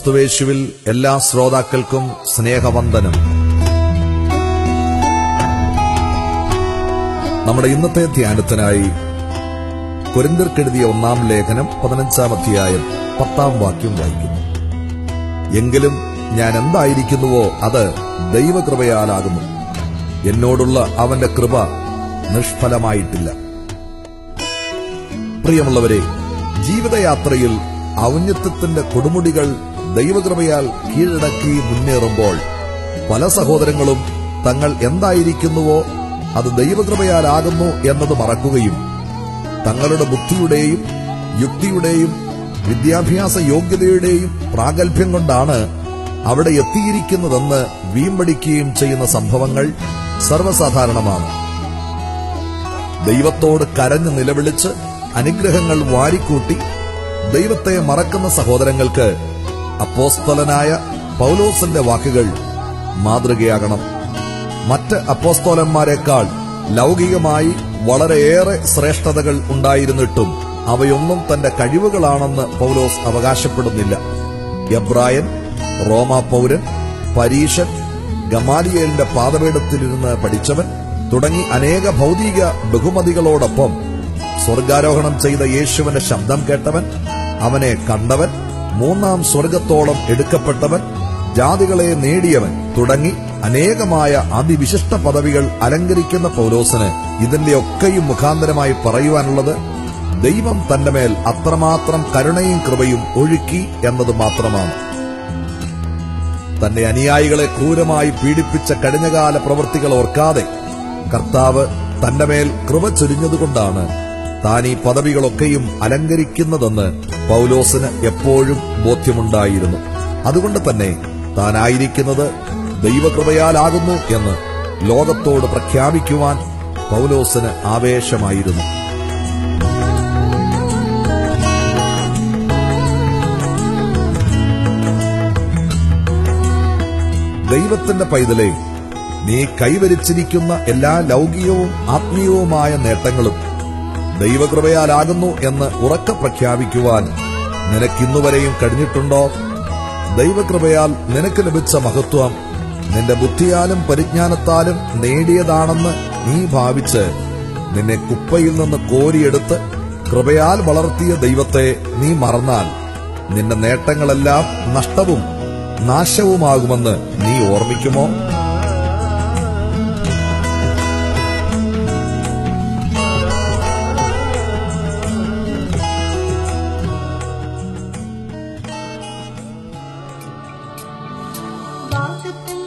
ക്രിസ്തുവേശുവിൽ എല്ലാ ശ്രോതാക്കൾക്കും സ്നേഹവന്ദനം. നമ്മുടെ ഇന്നത്തെ ധ്യാനത്തിനായി കൊരിന്ത്യർക്കെഴുതിയ 1-ാം ലേഖനം 15-ാം അധ്യായം 10-ാം വാക്യം വായിക്കുന്നു. എങ്കിലും ഞാൻ എന്തായിരിക്കുന്നുവോ അത് ദൈവകൃപയാലാകുന്നു. എന്നോടുള്ള അവന്റെ കൃപ നിഷ്ഫലമായിട്ടില്ല. പ്രിയമുള്ളവരെ, ജീവിതയാത്രയിൽ ഔന്നത്യത്തിന്റെ കൊടുമുടികൾ ദൈവകൃപയാൽ കീഴടക്കി മുന്നേറുമ്പോൾ പല സഹോദരങ്ങളും തങ്ങൾ എന്തായിരിക്കുന്നുവോ അത് ദൈവകൃപയാലാകുന്നു എന്നത് മറക്കുകയും തങ്ങളുടെ ബുദ്ധിയുടെയും യുക്തിയുടെയും വിദ്യാഭ്യാസ യോഗ്യതയുടെയും പ്രാഗൽഭ്യം കൊണ്ടാണ് അവിടെ എത്തിയിരിക്കുന്നതെന്ന് വീമ്പടിക്കുകയും ചെയ്യുന്ന സംഭവങ്ങൾ സർവ്വസാധാരണമാണ്. ദൈവത്തോട് കരഞ്ഞു നിലവിളിച്ച് അനുഗ്രഹങ്ങൾ വാരിക്കൂട്ടി ദൈവത്തെ മറക്കുന്ന സഹോദരങ്ങൾക്ക് അപ്പോസ്തലനായ പൗലോസിന്റെ വാക്കുകൾ മാതൃകയാകണം. മറ്റ് അപ്പോസ്തലന്മാരെക്കാൾ ലൗകികമായി വളരെയേറെ ശ്രേഷ്ഠതകൾ ഉണ്ടായിരുന്നിട്ടും അവയൊന്നും തന്റെ കഴിവുകളാണെന്ന് പൗലോസ് അവകാശപ്പെടുന്നില്ല. എബ്രായൻ, റോമാ പൗരൻ, പരീശൻ, ഗമാലിയേലിന്റെ പാദപീഠത്തിലിരുന്ന് പഠിച്ചവൻ തുടങ്ങി അനേക ഭൗതിക ബഹുമതികളോടൊപ്പം സ്വർഗാരോഹണം ചെയ്ത യേശുവിന്റെ ശബ്ദം കേട്ടവൻ, അവനെ കണ്ടവൻ, 3-ാം സ്വർഗത്തോളം എടുക്കപ്പെട്ടവൻ, ജാതികളെ നേടിയവൻ തുടങ്ങി അനേകമായ അതിവിശിഷ്ട പദവികൾ അലങ്കരിക്കുന്ന പൗലോസിന് ഇതിന്റെയൊക്കെയും മുഖാന്തരമായി പറയുവാനുള്ളത് ദൈവം തന്റെ മേൽ അത്രമാത്രം കരുണയും കൃപയും ഒഴുക്കി എന്നത് മാത്രമാണ്. തന്റെ അനുയായികളെ ക്രൂരമായി പീഡിപ്പിച്ച കഴിഞ്ഞകാല പ്രവൃത്തികൾ ഓർക്കാതെ കർത്താവ് തന്റെ മേൽ കൃപ ചൊരിഞ്ഞതുകൊണ്ടാണ് താൻ ഈ പദവികളൊക്കെയും അലങ്കരിക്കുന്നതെന്ന് പൗലോസിന് എപ്പോഴും ബോധ്യമുണ്ടായിരുന്നു. അതുകൊണ്ട് തന്നെ താനായിരിക്കുന്നത് ദൈവകൃപയാലാകുന്നു എന്ന് ലോകത്തോട് പ്രഖ്യാപിക്കുവാൻ പൗലോസിന് ആവേശമായിരുന്നു. ദൈവത്തിന്റെ പൈതലേ, നീ കൈവരിച്ചിരിക്കുന്ന എല്ലാ ലൗകികവും ആത്മീയവുമായ നേട്ടങ്ങളും ദൈവകൃപയാലാകുന്നു എന്ന് ഉറക്കെ പ്രഖ്യാപിക്കുവാൻ നിനക്കിന്നുവരെയും കഴിഞ്ഞിട്ടുണ്ടോ? ദൈവകൃപയാൽ നിനക്ക് ലഭിച്ച മഹത്വം നിന്റെ ബുദ്ധിയാലും പരിജ്ഞാനത്താലും നേടിയതാണെന്ന് നീ ഭാവിച്ച് നിന്നെ കുപ്പയിൽ നിന്ന് കോരിയെടുത്ത് കൃപയാൽ വളർത്തിയ ദൈവത്തെ നീ മറന്നാൽ നിന്റെ നേട്ടങ്ങളെല്ലാം നഷ്ടവും നാശവുമാകുമെന്ന് നീ ഓർമ്മിക്കുമോ? വാഗ്ദത്തങ്ങൾ